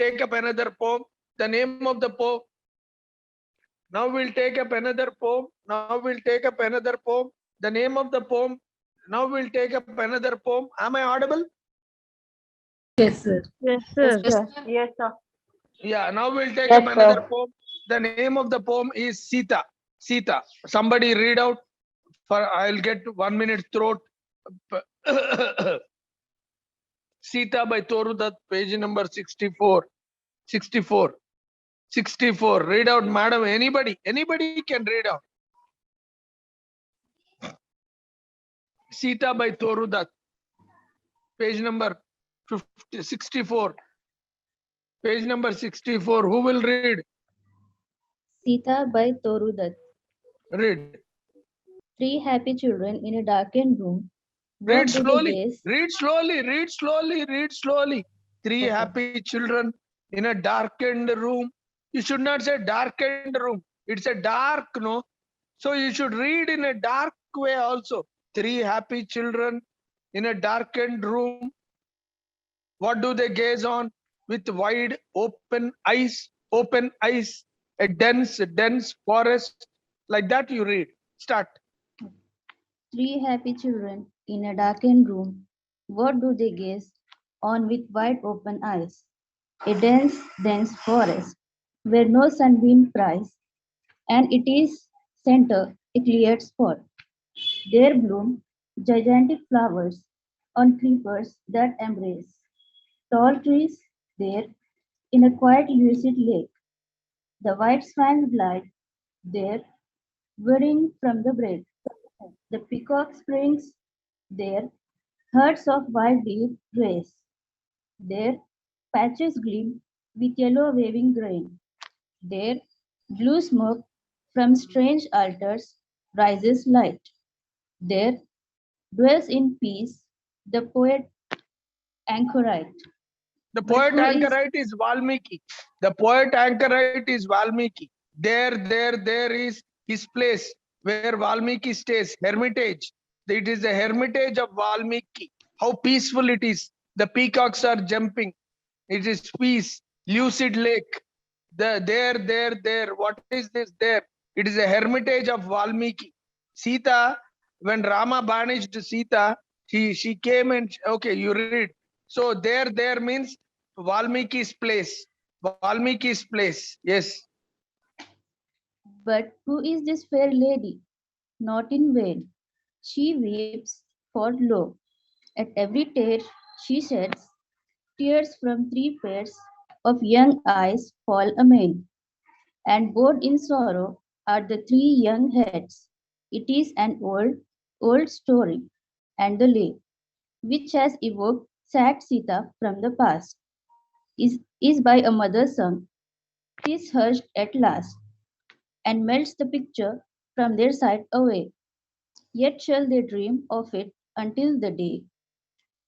take up another poem. The name of the poem. Now we'll take up another poem. Now we'll take up another poem. The name of the poem. Now we'll take up another poem. Am I audible? Yes, sir. Yes, sir. Yes, sir. Yeah, now we'll take Yes, up another sir. poem. The name of the poem is Sita. Sita. Somebody read out. I'll get 1 minute throat. Sita by Toru Dutt, page number 64. 64. 64. Read out, madam. Anybody can read out. Sita by Toru Dutt, page number 64. Page number 64. Who will read? Sita by Toru Dutt. Read. 3 happy children in a darkened room. Read What do they slowly. gaze? Read slowly. Read slowly. Read slowly. 3 Okay. happy children in a darkened room. You should not say darkened room. It's a dark, no? So you should read in a dark way also. 3 happy children in a darkened room. What do they gaze on? With wide open eyes, a dense forest. Like that you read. Start. 3 happy children in a darkened room. What do they gaze on with wide open eyes? A dense forest where no sunbeam pries, and it is center a cleared spot. There bloom gigantic flowers on creepers that embrace tall trees there in a quiet lucid lake. The white swans glide there, whirring from the brake. The peacock springs there, herds of wild deer race. There, patches gleam with yellow waving grain. There, blue smoke from strange altars rises light. There dwells in peace the poet anchorite. The But poet who is anchorite is Valmiki. The poet anchorite is Valmiki. There is his place where Valmiki stays, hermitage. It is the hermitage of Valmiki. How peaceful it is. The peacocks are jumping. It is peace. Lucid lake. There. What is this there? It is a hermitage of Valmiki. Sita, when Rama banished Sita, she came and okay, you read. So there means Valmiki's place. Valmiki's place. Yes. But who is this fair lady? Not in vain. She weeps for lo. At every tear she sheds, tears from 3 pairs of young eyes fall amain. And bowed in sorrow are the 3 young heads. It is an old story, and the lay, which has evoked sad Sita from the past, is by a mother sung, is hushed at last, and melts the picture from their sight away. Yet shall they dream of it until the day.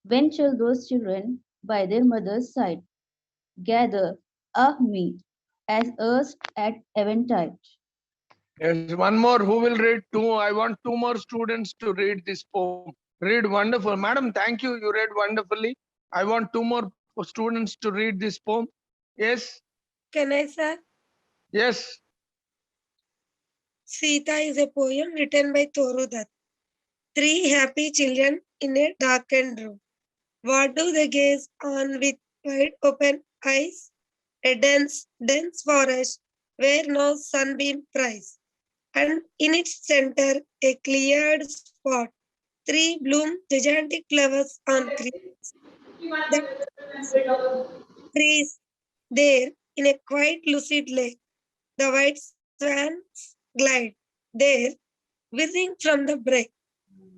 When shall those children by their mother's side gather, ah me, as erst at eventide? Yes. One more. Who will read 2? I want 2 more students to read this poem. Read wonderful. Madam, thank you. You read wonderfully. I want 2 more students to read this poem. Yes. Can I, sir? Yes. Sita is a poem written by Toru Dutt. 3 happy children in a darkened room. What do they gaze on with wide open eyes? A dense forest where no sunbeam pries, and in its center a cleared spot. 3 bloom gigantic flowers on trees there in a quiet lucid lake. The white swans glide there, whizzing from the brake.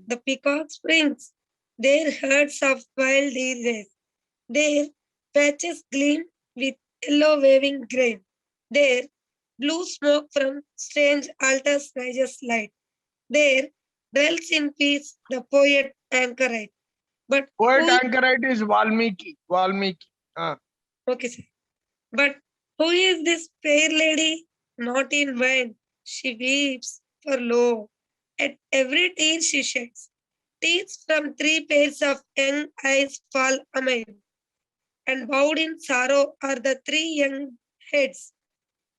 The peacock springs, their herds of wild deer race. Their patches gleam with yellow waving grain. There, blue smoke from strange altars rises light. There dwells in peace the poet anchorite. But Poet who anchorite is Valmiki. Valmiki. okay, sir. But who is this fair lady? Not in vain. She weeps for lo. At every tear she sheds. Tears from 3 pairs of young eyes fall amain. and bowed in sorrow are the three young heads.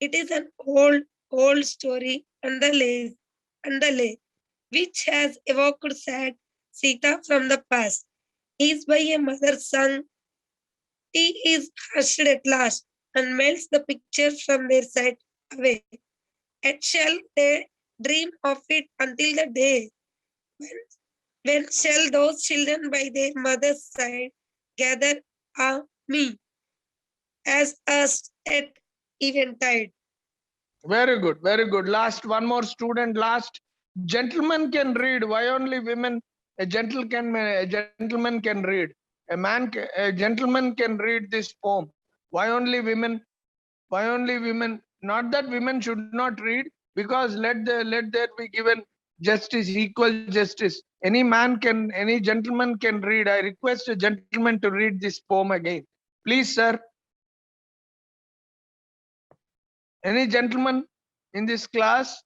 It is an old story and the lay, which has evoked sad Sita from the past. Is by a mother sung, tea is hushed at last, and melts the picture from their sight away. Yet shall they dream of it until the day when, when shall those children by their mother's side gather me as us at eventide? Very good, very good. Last, one more student. Last, gentlemen can read. Why only women? A gentleman can read. A gentleman can read this poem. Why only women? Why only women? Not that women should not read, because let there be given justice, equal justice. Any gentleman can read. I request a gentleman to read this poem again. Please, sir. Any gentleman in this class?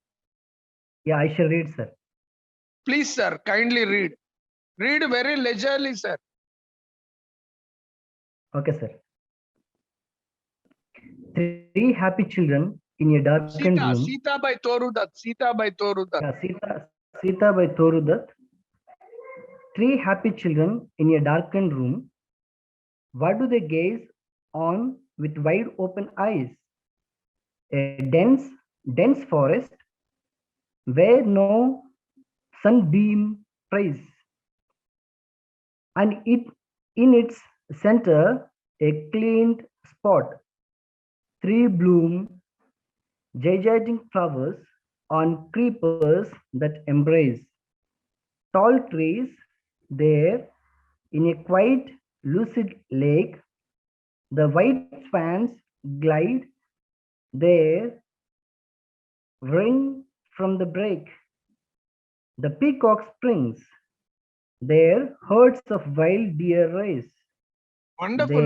Yeah, I shall read, sir. Please, sir, kindly read. Read very leisurely, sir. Okay, sir. Three happy children in a darkened room. Sita by Torudat. Sita by Torudat. Yeah, Sita by Torudat. Three happy children in a darkened room. What do they gaze on with wide open eyes? A dense forest where no sunbeam prays, and in its center a cleaned spot. Three bloom gigantic flowers on creepers that embrace. Tall trees there in a quiet lucid lake. The white swans glide there, ring from the brake. The peacock springs there, herds of wild deer race. Wonderful.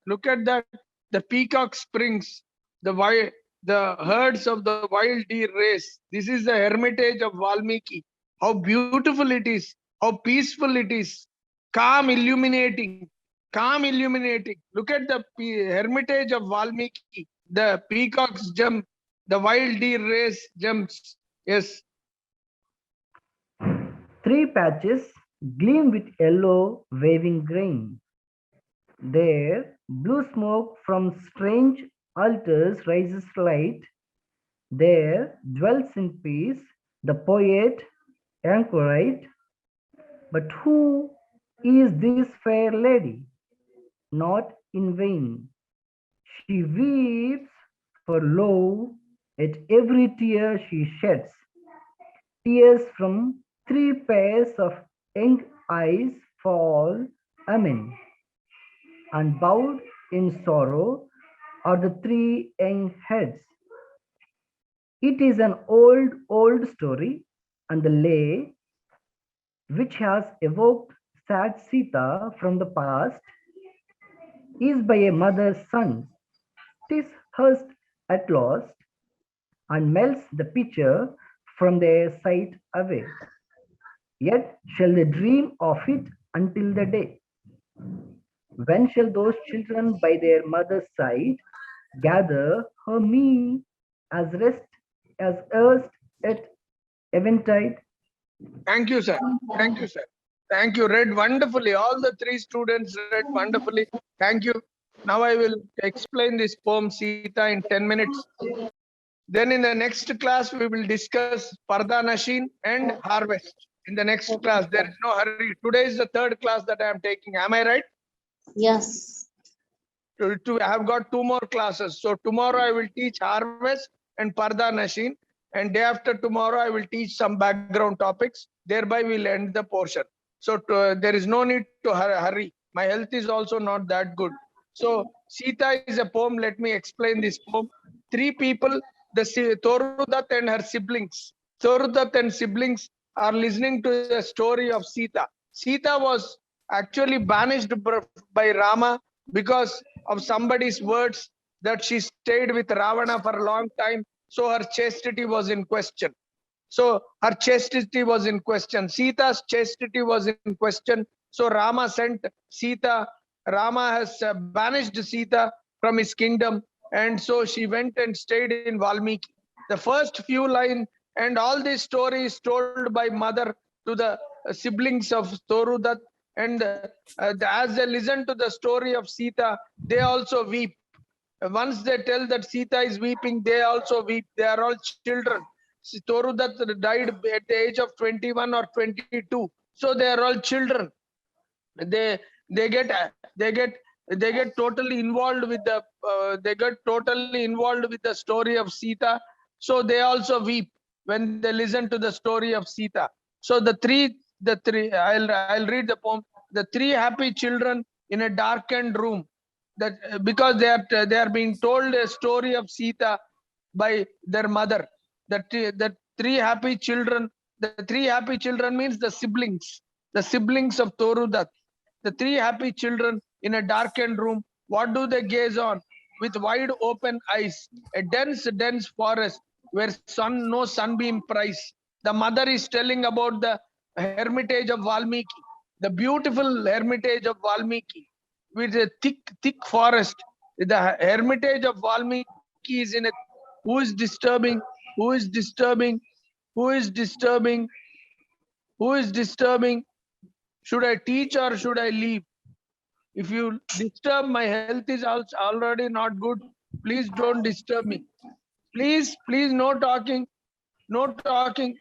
Look at that. The peacock springs. The herds of the wild deer race. This is the hermitage of Valmiki. How beautiful it is. How peaceful it is. Calm, illuminating. Calm, illuminating. Look at the hermitage of Valmiki. The peacocks jump. The wild deer race jumps. Yes. Three patches gleam with yellow waving grain. There, blue smoke from strange altars rises light. There dwells in peace the poet anchorite. But who is this fair lady? Not in vain. She weeps for love at every tear she sheds. Tears from three pairs of young eyes fall, amen. And bowed in sorrow are the three young heads. It is an old story, and the lay, which has evoked sad Sita from the past, is by a mother's son. 'Tis hushed at last, and melts the picture from their sight away. Yet shall they dream of it until the day. When shall those children by their mother's side gather her me as rest as erst at eventide? Thank you, sir. Thank you, sir. Thank you. Read wonderfully. All the three students read wonderfully. Thank you. Now I will explain this poem Sita in 10 minutes. Then in the next class, we will discuss Parda Nashin and Harvest. In the next class, there is no hurry. Today is the third class that I am taking. Am I right? Yes. I have got two more classes. So tomorrow I will teach Harvest and Parda Nashin. And day after tomorrow, I will teach some background topics. Thereby, we'll end the portion. So there is no need to hurry. My health is also not that good. So Sita is a poem. Let me explain this poem. Three people, the Torudat and her siblings. Torudat and siblings are listening to the story of Sita. Sita was actually banished by Rama because of somebody's words that she stayed with Ravana for a long time. So her chastity was in question. So her chastity was in question. Sita's chastity was in question. So Rama sent Sita Rama has banished Sita from his kingdom, and so she went and stayed in Valmiki. The first few lines and all this story is told by mother to the siblings of Torudat, and as they listen to the story of Sita, they also weep. Once they tell that Sita is weeping, they also weep. They are all children. Torudat died at the age of 21 or 22, so they are all children. They they get they get they get totally involved with the story of Sita. So they also weep when they listen to the story of Sita. So the three I'll read the poem. The three happy children in a darkened room, that because they are being told a story of Sita by their mother. The three happy children. The three happy children means the siblings of Torudat. The three happy children in a darkened room. What do they gaze on? With wide open eyes, a dense forest where no sunbeam price. The mother is telling about the hermitage of Valmiki, the beautiful hermitage of Valmiki, with a thick forest. The hermitage of Valmiki is in a. Who is disturbing? Who is disturbing? Who is disturbing? Who is disturbing? Should I teach or should I leave? If you disturb, my health is also already not good. Please don't disturb me. Please, no talking. No talking.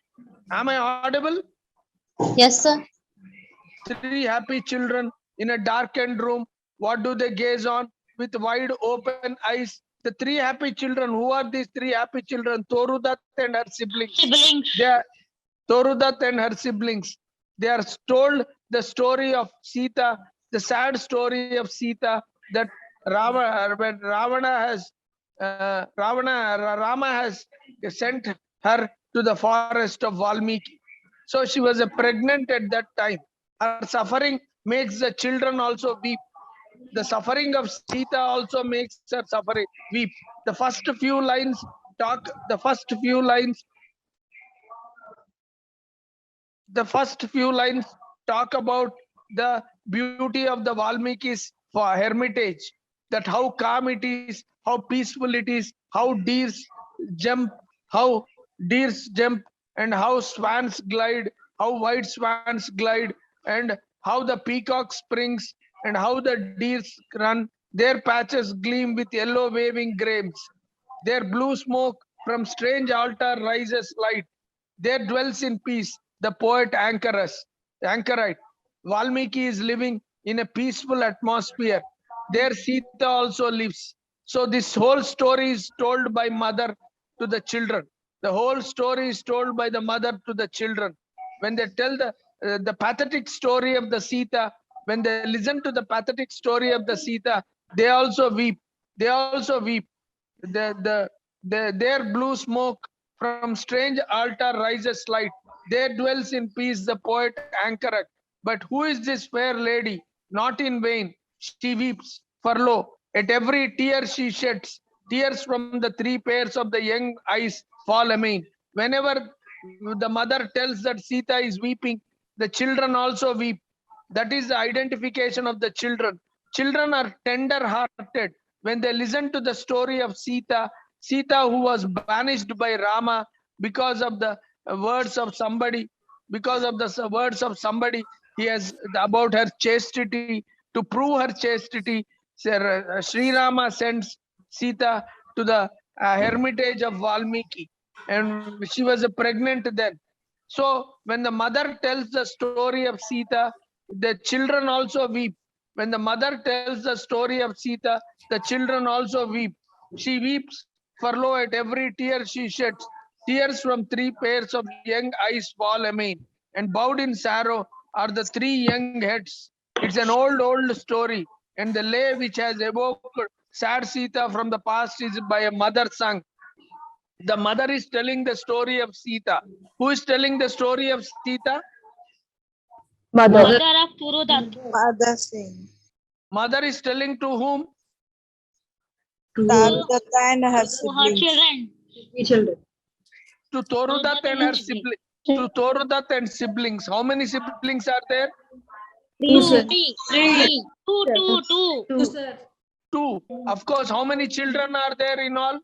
Am I audible? Yes, sir. Three happy children in a darkened room. What do they gaze on? With wide open eyes. The three happy children. Who are these three happy children? Torudat and her siblings. They are Torudat and her siblings. They are told the story of Sita, the sad story of Sita, that Rama has sent her to the forest of Valmiki. So she was pregnant at that time. Her suffering makes the children also weep. The suffering of Sita also makes her suffering weep. The first few lines talk. The first few lines talk about the beauty of the Valmiki's hermitage, that how calm it is, how peaceful it is, how jump, jump, and how swans glide, how white swans glide, and how the peacock springs, and how the deers run. Their patches gleam with yellow waving grains. Their blue smoke from strange altar rises light. There dwells in peace the poet anchorite. Valmiki is living in a peaceful atmosphere. There Sita also lives. So this whole story is told by mother to the children. The whole story is told by the mother to the children. When they tell the pathetic story of the Sita, when they listen to the pathetic story of the Sita, they also weep. They also weep. Their blue smoke from strange altar rises light. There dwells in peace the poet anchoret. But who is this fair lady? Not in vain. She weeps, for lo, at every tear she sheds, tears from the three pairs of the young eyes fall amain. Whenever the mother tells that Sita is weeping, the children also weep. That is the identification of the children. Children are tender-hearted. When they listen to the story of Sita who was banished by Rama because of the words of somebody, he has about her chastity. To prove her chastity, Sri Rama sends Sita to the hermitage of Valmiki, and she was pregnant then. So when the mother tells the story of Sita, the children also weep. When the mother tells the story of Sita, the children also weep. She weeps, for lo, at every tear she sheds. Tears from three pairs of young eyes fall amain, and bowed in sorrow are the three young heads. It's an old story, and the lay which has evoked sad Sita from the past is by a mother sung. The mother is telling the story of Sita. Who is telling the story of Sita? Mother. Mother of Turudat. Mother Singh. Mother is telling to whom? Tarudat and her To her siblings. children. Children. To Torudat and her siblings. To Torudat and siblings. How many siblings are there? Two, sir. Two, sir. Two. Of course, how many children are there in all?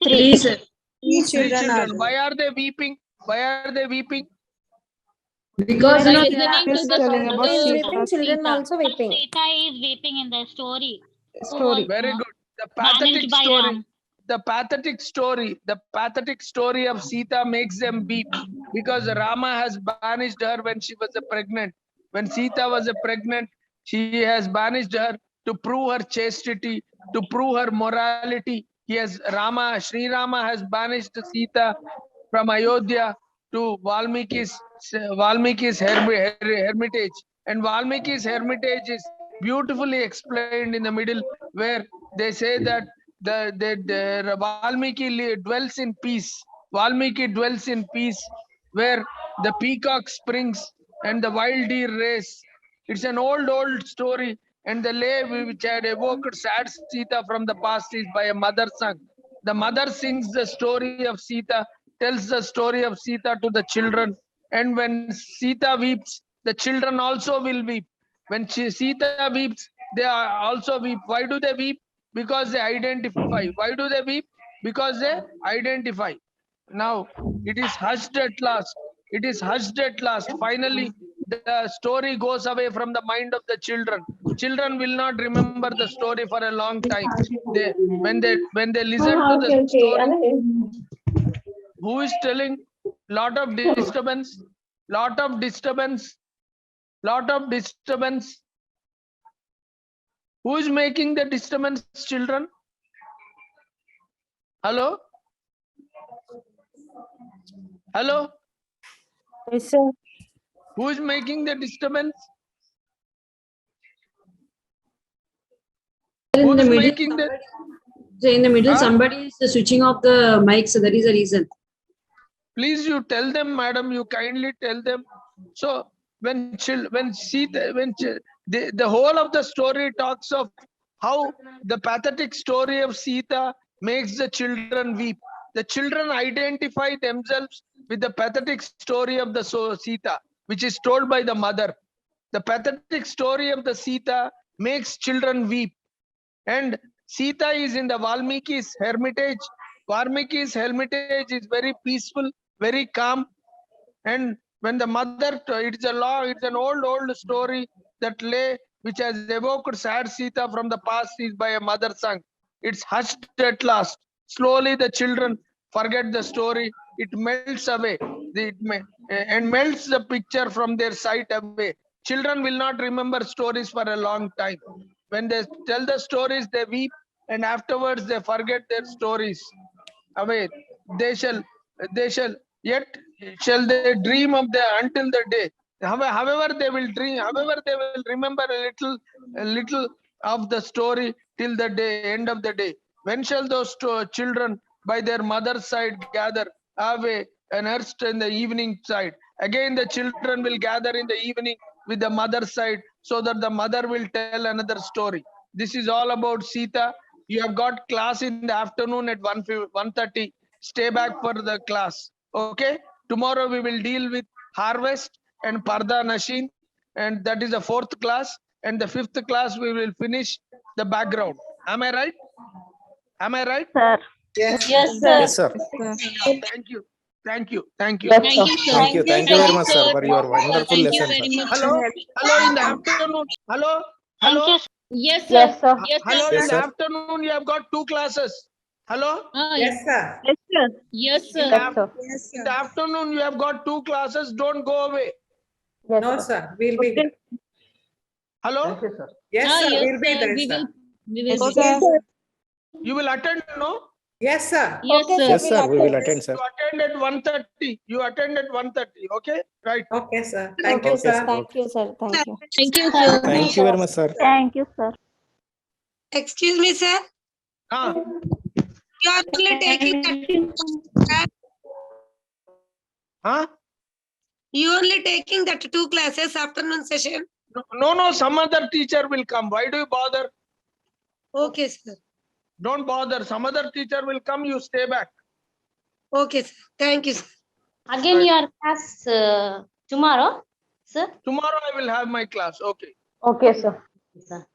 Three, sir. Three children. Why are they weeping? Why are they weeping? Because They are no, listening to He's the telling about story Sita. of Children Sita. also weeping. Sita is weeping in the story. Story. Very good. The Managed pathetic by story. Ram. The pathetic story of Sita makes them weep because Rama has banished her when she was pregnant. When Sita was pregnant, she has banished her to prove her chastity, to prove her morality. Sri Rama has banished Sita from Ayodhya to Valmiki's hermitage. And Valmiki's hermitage is beautifully explained in the middle, where they say that the Valmiki dwells in peace. Valmiki dwells in peace, where the peacock springs and the wild deer race. It's an old story, and the lay which had evoked sad Sita from the past is by a mother sung. The mother sings the story of Sita, tells the story of Sita to the children, and when Sita weeps, the children also will weep. When Sita weeps, they are also weep. Why do they weep? Because they identify. Why do they weep? Because they identify. Now it is hushed at last. It is hushed at last. Finally, the story goes away from the mind of the children. Children will not remember the story for a long time. When they listen to the story, who is telling? Lot of disturbance. Lot of disturbance. Lot of disturbance. Who is making the disturbance, children? Hello? Hello? Yes, sir. Who is making the disturbance? Who in the is middle, making the? Huh? somebody is switching off the mic, so that is the reason. Please, you tell them, madam. You kindly tell them. So when the whole of the story talks of how the pathetic story of Sita makes the children weep. The children identify themselves with the pathetic story of the Sita, which is told by the mother. The pathetic story of the Sita makes children weep. And Sita is in the Valmiki's hermitage. Valmiki's hermitage is very peaceful, very calm. And when the mother, it's an old story that which has evoked sad Sita from the past is by a mother sung. It's hushed at last. Slowly the children forget the story. It melts away. And melts the picture from their sight away. Children will not remember stories for a long time. When they tell the stories, they weep, and afterwards they forget their stories away. They shall yet shall they dream of the until the day. However, they will dream, however, they will remember a little of the story till the day, end of the day. When shall those children by their mother's side gather away and erst in the evening side? Again, the children will gather in the evening with the mother's side, so that the mother will tell another story. This is all about Sita. You have got class in the afternoon at 1:30. Stay back for the class. Okay. Tomorrow we will deal with harvest and Parda Nashin, and that is the 4th class. And the 5th class we will finish the background. Am I right? Am I right? Sir. Yes, Yes, sir. Thank you. Thank you. Thank you. Thank you, sir. Thank you. Thank you very much, sir, for your wonderful Thank you lesson, very sir. much. Hello. Hello in the afternoon. Hello. Thank Hello. you. Yes, sir. Yes, sir. Yes, Hello. sir. Yes, In the sir. afternoon you have got 2 classes. Hello. Yes, sir. Yes, sir. yes, In sir. Yes, sir. Yes, In sir. the afternoon you have got 2 classes. Don't go away. Yes, No, sir. sir. We'll be there. Hello. Thank you, sir. Yes, Ah, sir. yes, We'll be sir. there, We sir. will. We will. Yes, be. Okay, sir. sir. You will attend, no? Yes, sir. Yes, Okay, sir. Yes, sir. We will attend, You sir. attend at 1:30. You attend at 1:30. Okay. Right. Okay, sir. Thank you, Okay, sir. sir. Thank you, sir. Thank you. Thank you, sir. Thank you very much, sir. Thank you, sir. Excuse me, sir. Ah. You are only taking that. Huh? You only taking that 2 classes afternoon session. No. Some other teacher will come. Why do you bother? Okay, sir. Don't bother. Some other teacher will come. You stay back. Okay, sir. Thank you, sir. Again, Right. your class tomorrow. Sir? Tomorrow I will have my class. Okay. Okay, sir. Sir.